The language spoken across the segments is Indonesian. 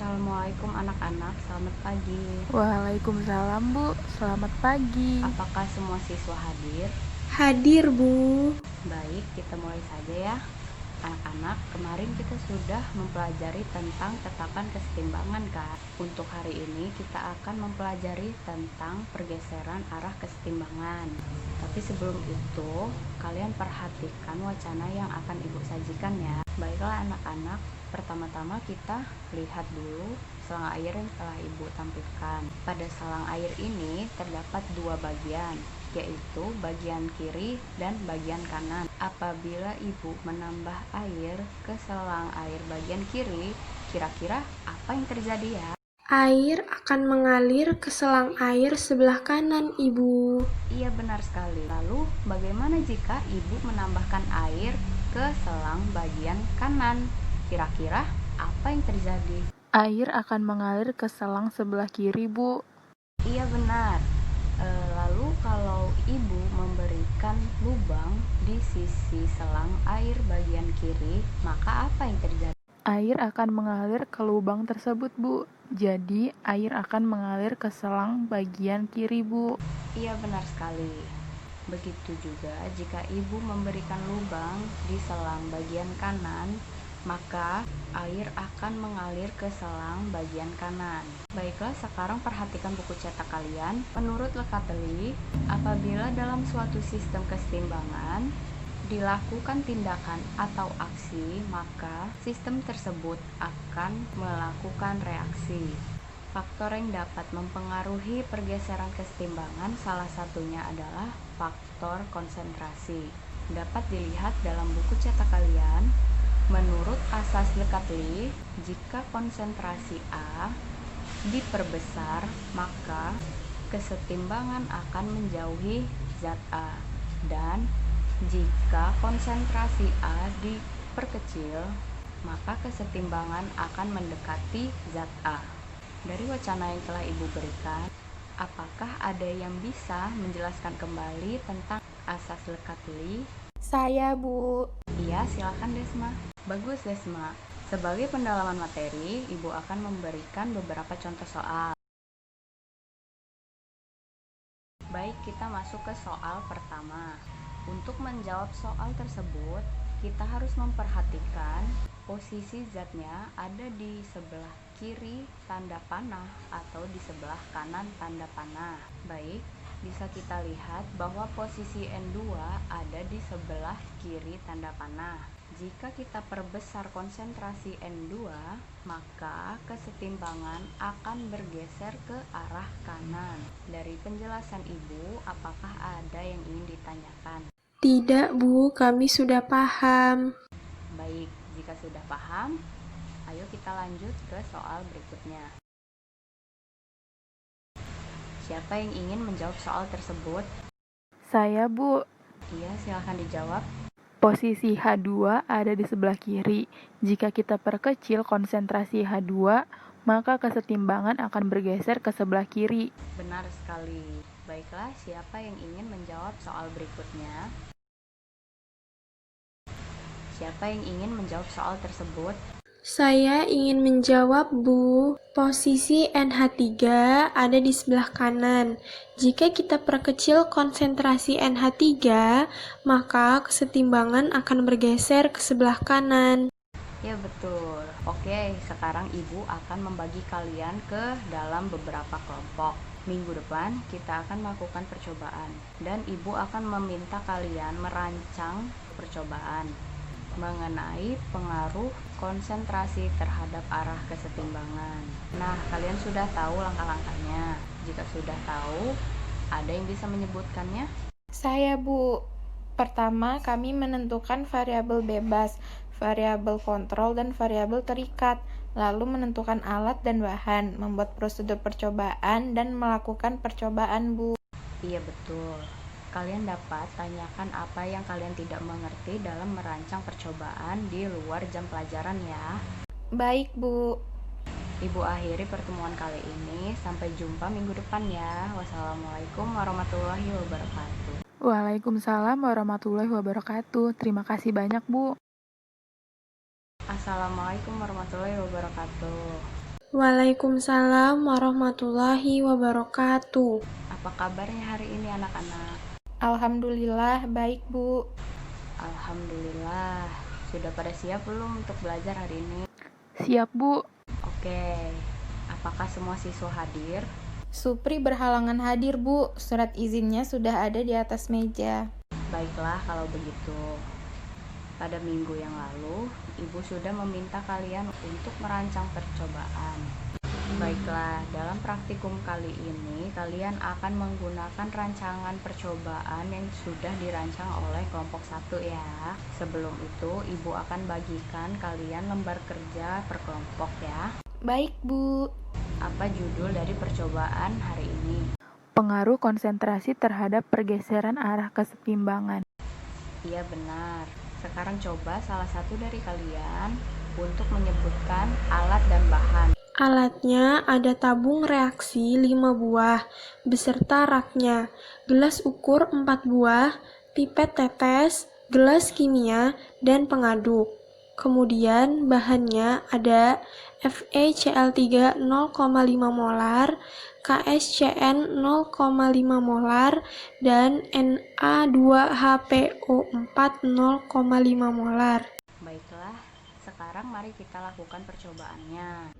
Assalamualaikum anak-anak, selamat pagi. Waalaikumsalam Bu, selamat pagi. Apakah semua siswa hadir? Hadir, Bu. Baik, kita mulai saja ya. Anak-anak, kemarin kita sudah mempelajari tentang tetapan kesetimbangan kan? Untuk hari ini kita akan mempelajari tentang pergeseran arah kesetimbangan. Tapi sebelum itu, kalian perhatikan wacana yang akan Ibu sajikan ya. Baiklah anak-anak, pertama-tama kita lihat dulu selang air yang telah Ibu tampilkan. Pada selang air ini terdapat dua bagian, yaitu bagian kiri dan bagian kanan. Apabila Ibu menambah air ke selang air bagian kiri, kira-kira apa yang terjadi ya? Air akan mengalir ke selang air sebelah kanan, Ibu. Iya benar sekali. Lalu bagaimana jika Ibu menambahkan air ke selang bagian kanan? Kira-kira apa yang terjadi? Air akan mengalir ke selang sebelah kiri, Bu. Iya benar. Lalu kalau Ibu memberikan lubang di sisi selang air bagian kiri, maka apa yang terjadi? Air akan mengalir ke lubang tersebut, Bu. Jadi, air akan mengalir ke selang bagian kiri, Bu. Iya benar sekali. Begitu juga jika Ibu memberikan lubang di selang bagian kanan, maka air akan mengalir ke selang bagian kanan. Baiklah, sekarang perhatikan buku cetak kalian. Menurut Lekateli, apabila dalam suatu sistem kesetimbangan dilakukan tindakan atau aksi, maka sistem tersebut akan melakukan reaksi. Faktor yang dapat mempengaruhi pergeseran kesetimbangan salah satunya adalah faktor konsentrasi. Dapat dilihat dalam buku cetak kalian. Menurut asas Lekateli, jika konsentrasi A diperbesar, maka kesetimbangan akan menjauhi zat A. Dan jika konsentrasi A diperkecil, maka kesetimbangan akan mendekati zat A. Dari wacana yang telah Ibu berikan, apakah ada yang bisa menjelaskan kembali tentang asas Lekateli? Saya, Bu. Iya, silakan Desma. Bagus Desma. Sebagai pendalaman materi, Ibu akan memberikan beberapa contoh soal. Baik, kita masuk ke soal pertama. Untuk menjawab soal tersebut, kita harus memperhatikan posisi zatnya ada di sebelah kiri tanda panah atau di sebelah kanan tanda panah. Baik, bisa kita lihat bahwa posisi N2 ada di sebelah kiri tanda panah. Jika kita perbesar konsentrasi N2, maka kesetimbangan akan bergeser ke arah kanan. Dari penjelasan Ibu, apakah ada yang ingin ditanyakan? Tidak, Bu. Kami sudah paham. Baik, jika sudah paham, ayo kita lanjut ke soal berikutnya. Siapa yang ingin menjawab soal tersebut? Saya, Bu. Iya, silahkan dijawab. Posisi H2 ada di sebelah kiri. Jika kita perkecil konsentrasi H2, maka kesetimbangan akan bergeser ke sebelah kiri. Benar sekali. Baiklah, siapa yang ingin menjawab soal berikutnya? Siapa yang ingin menjawab soal tersebut? Saya ingin menjawab, Bu. Posisi NH3 ada di sebelah kanan. Jika kita perkecil konsentrasi NH3, maka kesetimbangan akan bergeser ke sebelah kanan. Ya betul. Oke, sekarang Ibu akan membagi kalian ke dalam beberapa kelompok. Minggu depan kita akan melakukan percobaan dan Ibu akan meminta kalian merancang percobaan mengenai pengaruh konsentrasi terhadap arah kesetimbangan. Nah, kalian sudah tahu langkah-langkahnya. Jika sudah tahu, ada yang bisa menyebutkannya? Saya, Bu. Pertama, kami menentukan variabel bebas, variabel kontrol, dan variabel terikat, lalu menentukan alat dan bahan, membuat prosedur percobaan, dan melakukan percobaan, Bu. Iya betul. Kalian dapat tanyakan apa yang kalian tidak mengerti dalam merancang percobaan di luar jam pelajaran ya. Baik, Bu. Ibu akhiri pertemuan kali ini. Sampai jumpa minggu depan ya. Wassalamualaikum warahmatullahi wabarakatuh. Waalaikumsalam warahmatullahi wabarakatuh. Terima kasih banyak, Bu. Assalamualaikum warahmatullahi wabarakatuh. Waalaikumsalam warahmatullahi wabarakatuh. Apa kabarnya hari ini anak-anak? Alhamdulillah, baik Bu. Alhamdulillah. Sudah pada siap belum untuk belajar hari ini? Siap, Bu. Oke. Apakah semua siswa hadir? Supri berhalangan hadir Bu, surat izinnya sudah ada di atas meja. Baiklah kalau begitu. Pada minggu yang lalu, Ibu sudah meminta kalian untuk merancang percobaan. Baiklah, dalam praktikum kali ini kalian akan menggunakan rancangan percobaan yang sudah dirancang oleh kelompok 1 ya. Sebelum itu, Ibu akan bagikan kalian lembar kerja per kelompok ya. Baik Bu. Apa judul dari percobaan hari ini? Pengaruh konsentrasi terhadap pergeseran arah kesetimbangan. Iya benar. Sekarang coba salah satu dari kalian untuk menyebutkan alat dan bahan. Alatnya ada tabung reaksi 5 buah, beserta raknya, gelas ukur 4 buah, pipet tetes, gelas kimia, dan pengaduk. Kemudian bahannya ada FeCl3 0,5 molar, KSCN 0,5 molar, dan Na2HPO4 0,5 molar. Baiklah, sekarang mari kita lakukan percobaannya.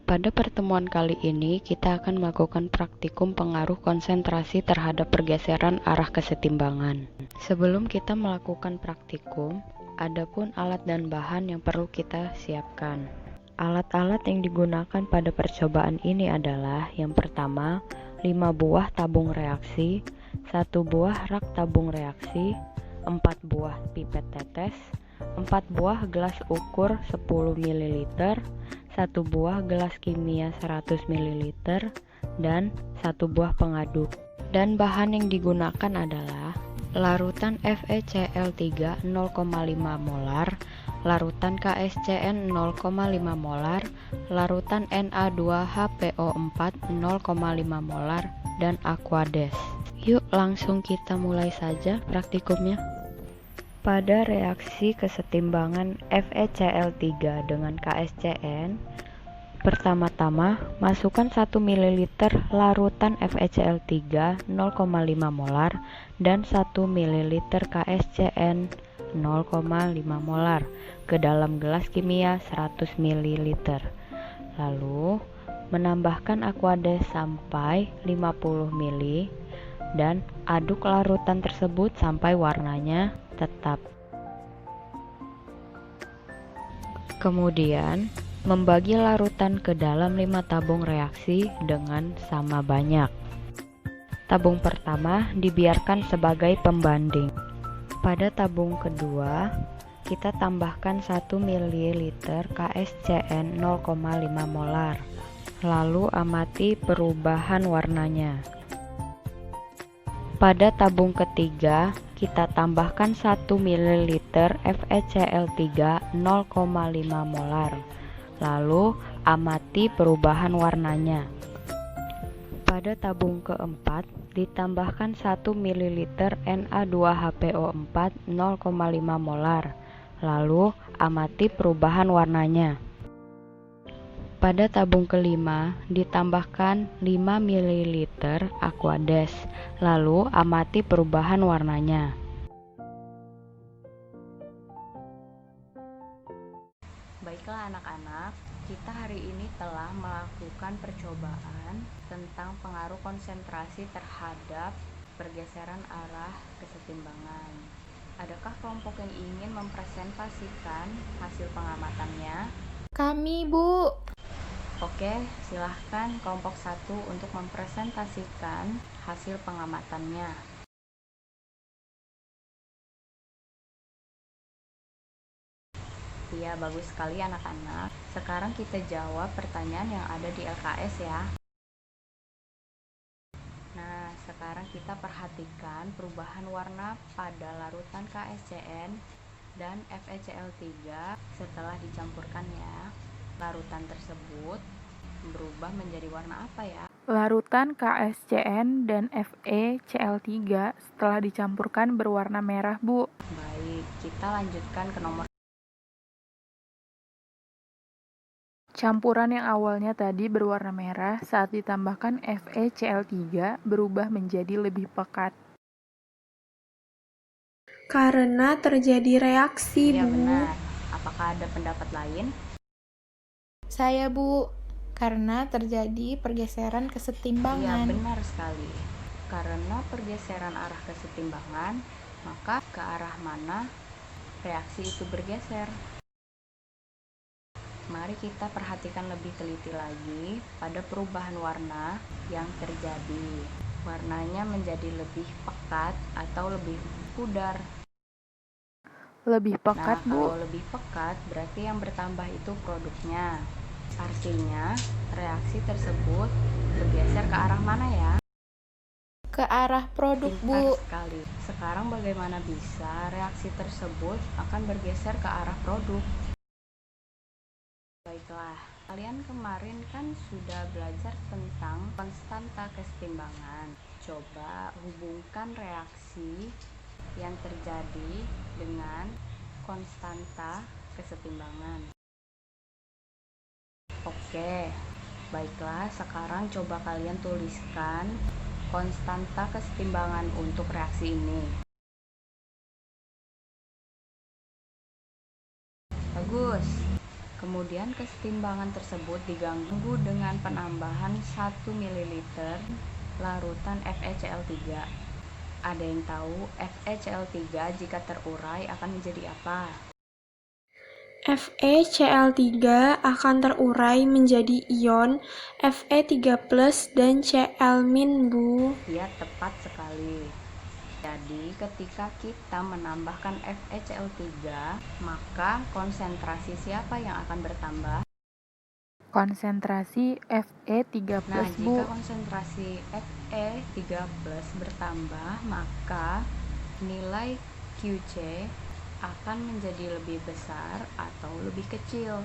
Pada pertemuan kali ini, kita akan melakukan praktikum pengaruh konsentrasi terhadap pergeseran arah kesetimbangan. Sebelum kita melakukan praktikum, ada pun alat dan bahan yang perlu kita siapkan. Alat-alat yang digunakan pada percobaan ini adalah yang pertama, 5 buah tabung reaksi, 1 buah rak tabung reaksi, 4 buah pipet tetes, 4 buah gelas ukur 10 ml, 1 buah gelas kimia 100 ml, dan 1 buah pengaduk. Dan bahan yang digunakan adalah larutan FeCl3 0,5 molar, larutan KSCN 0,5 molar, larutan Na2HPO4 0,5 molar, dan Aquades. Yuk langsung kita mulai saja praktikumnya. Pada reaksi kesetimbangan FeCl3 dengan KSCN, pertama-tama masukkan 1 ml larutan FeCl3 0,5 molar dan 1 ml KSCN 0,5 molar ke dalam gelas kimia 100 ml. Lalu menambahkan Aquades sampai 50 ml dan aduk larutan tersebut sampai warnanya tetap. Kemudian membagi larutan ke dalam 5 tabung reaksi dengan sama banyak. Tabung pertama dibiarkan sebagai pembanding. Pada tabung kedua, kita tambahkan 1 ml KSCN 0,5 molar. Lalu amati perubahan warnanya. Pada tabung ketiga, kita tambahkan 1 ml FeCl3 0,5 molar. Lalu amati perubahan warnanya. Pada tabung keempat, ditambahkan 1 ml Na2HPO4 0,5 molar. Lalu amati perubahan warnanya. Pada tabung kelima, ditambahkan 5 ml Aquades. Lalu amati perubahan warnanya. Baiklah anak-anak, kita hari ini telah melakukan percobaan tentang pengaruh konsentrasi terhadap pergeseran arah kesetimbangan. Adakah kelompok yang ingin mempresentasikan hasil pengamatannya? Kami Bu. Oke, silahkan kelompok 1 untuk mempresentasikan hasil pengamatannya. Iya, bagus sekali anak-anak. Sekarang kita jawab pertanyaan yang ada di LKS ya. Nah, sekarang kita perhatikan perubahan warna pada larutan KSCN dan FeCl3 setelah dicampurkan ya. Larutan tersebut berubah menjadi warna apa ya? Larutan KSCN dan FeCl3 setelah dicampurkan berwarna merah, Bu. Baik, kita lanjutkan ke nomor Campuran yang awalnya tadi berwarna merah saat ditambahkan FeCl3 berubah menjadi lebih pekat. Karena terjadi reaksi, Iya Bu. benar. Apakah ada pendapat lain? Saya, Bu, karena terjadi pergeseran Iya kesetimbangan. benar sekali. Karena pergeseran arah kesetimbangan, maka ke arah mana reaksi itu bergeser. Mari kita perhatikan lebih teliti lagi pada perubahan warna yang terjadi. Warnanya menjadi lebih pekat atau lebih pudar. Lebih Nah, pekat, Bu. kalau lebih pekat berarti yang bertambah itu produknya. Artinya, reaksi tersebut bergeser ke arah mana ya? Ke arah produk, Pintar Bu. sekali. Sekarang bagaimana bisa reaksi tersebut akan bergeser ke arah produk? Baiklah, kalian kemarin kan sudah belajar tentang konstanta kesetimbangan. Coba hubungkan reaksi yang terjadi dengan konstanta kesetimbangan. Oke, baiklah sekarang coba kalian tuliskan konstanta kesetimbangan untuk reaksi ini. Bagus. Kemudian kesetimbangan tersebut diganggu dengan penambahan 1 ml larutan FeCl3. Ada yang tahu FeCl3 jika terurai akan menjadi apa? FeCl3 akan terurai menjadi ion Fe3+ dan Cl-, Bu. Ya, tepat sekali. Jadi, ketika kita menambahkan FeCl3, maka konsentrasi siapa yang akan bertambah? Konsentrasi Fe3+, Nah, Bu. jika konsentrasi Fe3+ bertambah, maka nilai Qc akan menjadi lebih besar atau lebih kecil.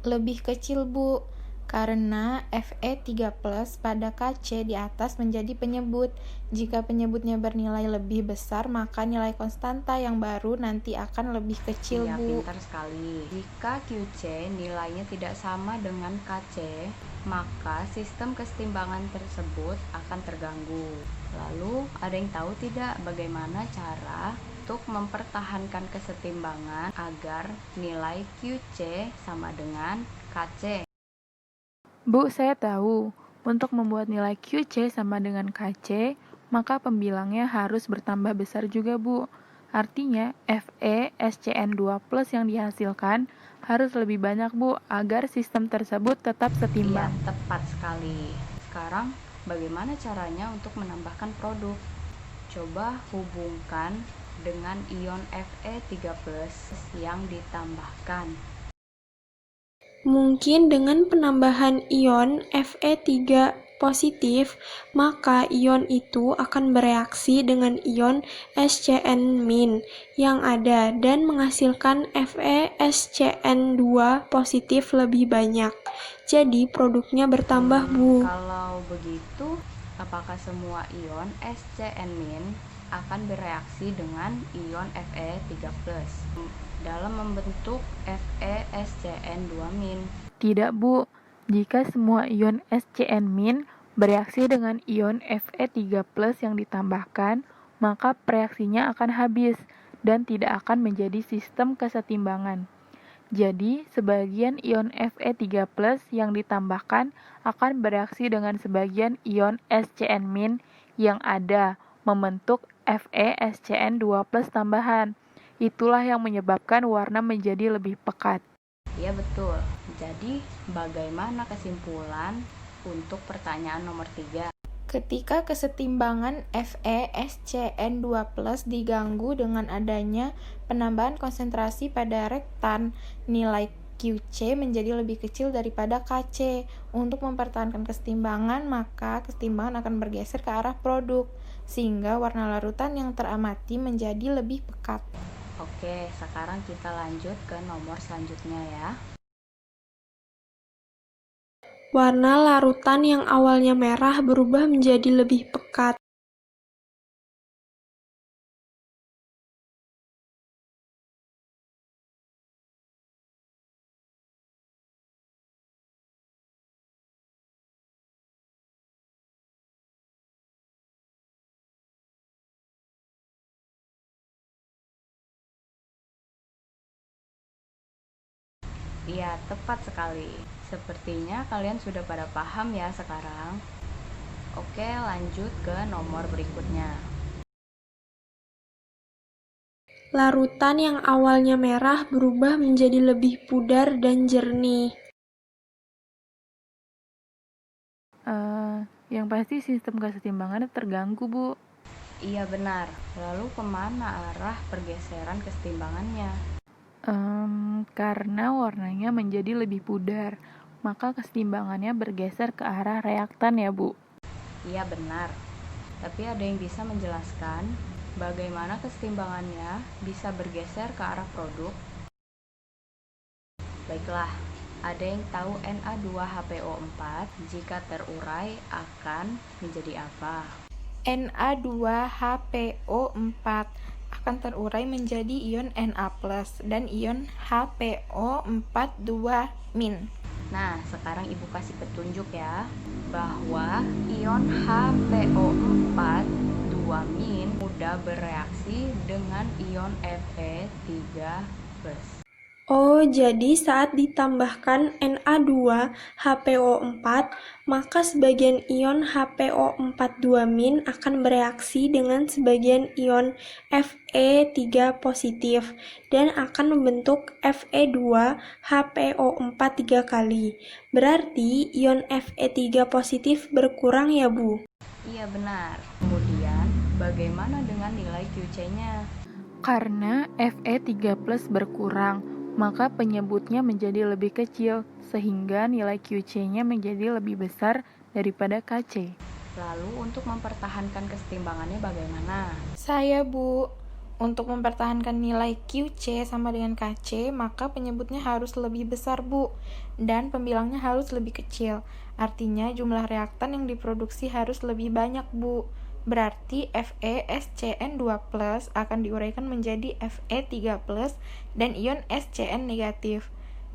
Lebih kecil, Bu, karena Fe3+ pada Kc di atas menjadi penyebut. Jika penyebutnya bernilai lebih besar, maka nilai konstanta yang baru nanti akan lebih kecil, Iya, Bu. pintar sekali. Jika Qc nilainya tidak sama dengan Kc, maka sistem kesetimbangan tersebut akan terganggu. Lalu, ada yang tahu tidak bagaimana cara untuk mempertahankan kesetimbangan agar nilai Qc sama dengan Kc? Bu, saya tahu. Untuk membuat nilai Qc sama dengan Kc, maka pembilangnya harus bertambah besar juga, Bu. Artinya, FeSCN2+ yang dihasilkan harus lebih banyak, Bu, agar sistem tersebut tetap Iya, setimbang. tepat sekali. Sekarang, bagaimana caranya untuk menambahkan produk? Coba hubungkan dengan ion Fe3+ yang ditambahkan. Mungkin dengan penambahan ion Fe3+, maka ion itu akan bereaksi dengan ion SCN- yang ada dan menghasilkan FeSCN2+ lebih banyak. Jadi produknya bertambah, Bu. Kalau begitu, apakah semua ion SCN- akan bereaksi dengan ion Fe3+ dalam membentuk FeSCN2-? Tidak, Bu. Jika semua ion SCN- bereaksi dengan ion Fe3+ yang ditambahkan, maka reaksinya akan habis dan tidak akan menjadi sistem kesetimbangan. Jadi, sebagian ion Fe3+ yang ditambahkan akan bereaksi dengan sebagian ion SCN- yang ada, membentuk FeSCN2+ tambahan. Itulah yang menyebabkan warna menjadi lebih pekat. Ya betul. Jadi, bagaimana kesimpulan untuk pertanyaan nomor 3? Ketika kesetimbangan FeSCN2+ diganggu dengan adanya penambahan konsentrasi pada rektan, nilai Qc menjadi lebih kecil daripada Kc. Untuk mempertahankan kesetimbangan, maka kesetimbangan akan bergeser ke arah produk, sehingga warna larutan yang teramati menjadi lebih pekat. Oke, sekarang kita lanjut ke nomor selanjutnya ya. Warna larutan yang awalnya merah berubah menjadi lebih pekat. Iya, tepat sekali. Sepertinya kalian sudah pada paham ya sekarang. Oke, lanjut ke nomor berikutnya. Larutan yang awalnya merah berubah menjadi lebih pudar dan jernih. Yang pasti sistem kesetimbangannya terganggu, Bu. Iya benar. Lalu kemana arah pergeseran kesetimbangannya? Karena warnanya menjadi lebih pudar, maka kesetimbangannya bergeser ke arah reaktan ya, Bu. Iya benar. Tapi ada yang bisa menjelaskan bagaimana kesetimbangannya bisa bergeser ke arah produk? Baiklah, ada yang tahu Na2HPO4 jika terurai akan menjadi apa? Na2HPO4 akan terurai menjadi ion Na+ dan ion HPO42-. Nah, sekarang Ibu kasih petunjuk ya, bahwa ion HPO4 2- mudah bereaksi dengan ion Fe3+. Oh, jadi saat ditambahkan Na2HPO4, maka sebagian ion HPO42- akan bereaksi dengan sebagian ion Fe3 positif dan akan membentuk Fe2HPO4 3 kali. Berarti ion Fe3 positif berkurang ya, Bu? Iya benar. Kemudian, bagaimana dengan nilai QC-nya? Karena Fe3+ berkurang, maka penyebutnya menjadi lebih kecil, sehingga nilai QC-nya menjadi lebih besar daripada Kc. Lalu untuk mempertahankan kesetimbangannya bagaimana? Saya, Bu. Untuk mempertahankan nilai QC sama dengan Kc, maka penyebutnya harus lebih besar, Bu. Dan pembilangnya harus lebih kecil. Artinya jumlah reaktan yang diproduksi harus lebih banyak, Bu. Berarti FeSCN2+ akan diuraikan menjadi Fe3+ dan ion SCN negatif.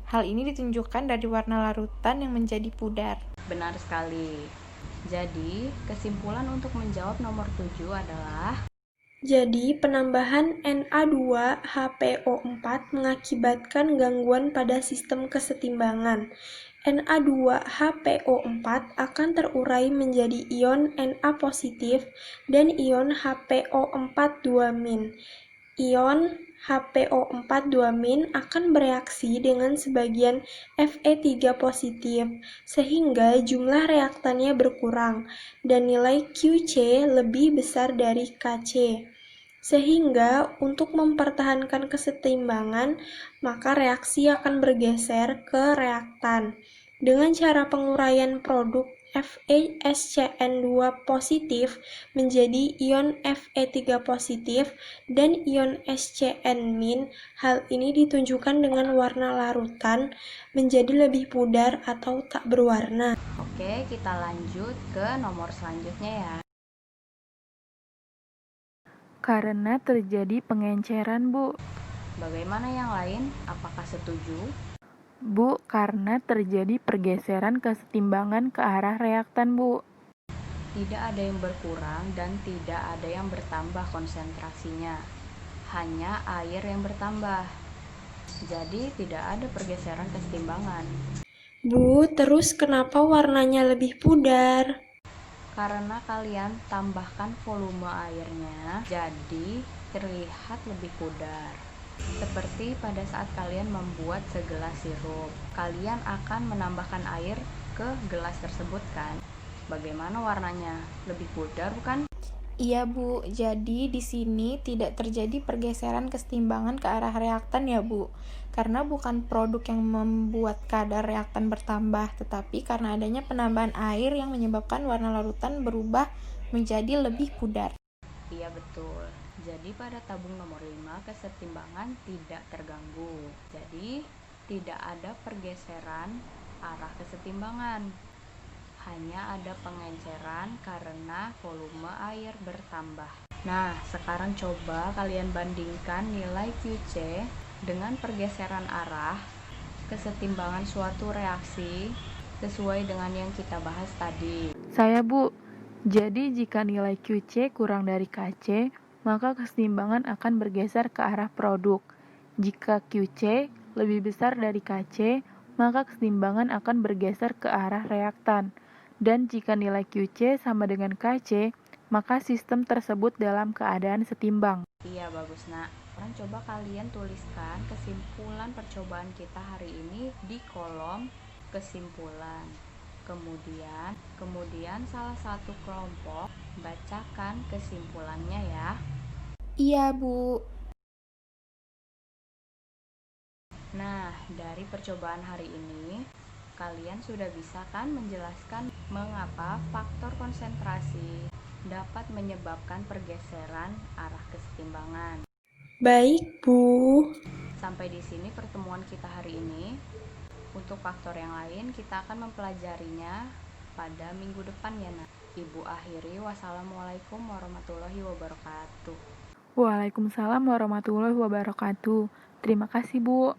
Hal ini ditunjukkan dari warna larutan yang menjadi pudar. Benar sekali. Jadi, kesimpulan untuk menjawab nomor 7 adalah Jadi, penambahan Na2HPO4 mengakibatkan gangguan pada sistem kesetimbangan. Na2HPO4 akan terurai menjadi ion Na positif dan ion HPO42-. Ion HPO42- akan bereaksi dengan sebagian Fe3 positif, sehingga jumlah reaktannya berkurang dan nilai QC lebih besar dari Kc. Sehingga untuk mempertahankan kesetimbangan, maka reaksi akan bergeser ke reaktan. Dengan cara penguraian produk FeSCN2 positif menjadi ion Fe3 positif dan ion SCN-, hal ini ditunjukkan dengan warna larutan menjadi lebih pudar atau tak berwarna. Oke, kita lanjut ke nomor selanjutnya ya. Karena terjadi pengenceran, Bu. Bagaimana yang lain? Apakah setuju? Bu, karena terjadi pergeseran kesetimbangan ke arah reaktan, Bu. Tidak ada yang berkurang dan tidak ada yang bertambah konsentrasinya. Hanya air yang bertambah. Jadi tidak ada pergeseran kesetimbangan. Bu, terus kenapa warnanya lebih pudar? Karena kalian tambahkan volume airnya, jadi terlihat lebih pudar. Seperti pada saat kalian membuat segelas sirup, kalian akan menambahkan air ke gelas tersebut kan? Bagaimana warnanya? Lebih pudar bukan? Iya, Bu. Jadi di sini tidak terjadi pergeseran kesetimbangan ke arah reaktan ya, Bu. Karena bukan produk yang membuat kadar reaktan bertambah, tetapi karena adanya penambahan air yang menyebabkan warna larutan berubah menjadi lebih pudar. Iya betul. Jadi pada tabung nomor 5 kesetimbangan tidak terganggu. Jadi tidak ada pergeseran arah kesetimbangan. Hanya ada pengenceran karena volume air bertambah. Nah, sekarang coba kalian bandingkan nilai QC dengan pergeseran arah kesetimbangan suatu reaksi sesuai dengan yang kita bahas tadi. Saya, Bu. Jadi jika nilai QC kurang dari Kc, maka kesetimbangan akan bergeser ke arah produk. Jika QC lebih besar dari KC, maka keseimbangan akan bergeser ke arah reaktan. Dan jika nilai QC sama dengan KC, maka sistem tersebut dalam keadaan setimbang. Iya, bagus, Nak. Sekarang coba kalian tuliskan kesimpulan percobaan kita hari ini di kolom kesimpulan. Kemudian salah satu kelompok bacakan kesimpulannya ya. Iya, Bu. Nah, dari percobaan hari ini, kalian sudah bisa kan menjelaskan mengapa faktor konsentrasi dapat menyebabkan pergeseran arah kesetimbangan. Baik, Bu. Sampai di sini pertemuan kita hari ini. Untuk faktor yang lain, kita akan mempelajarinya pada minggu depan ya, Nak. Ibu akhiri, wassalamualaikum warahmatullahi wabarakatuh. Waalaikumsalam warahmatullahi wabarakatuh. Terima kasih, Bu.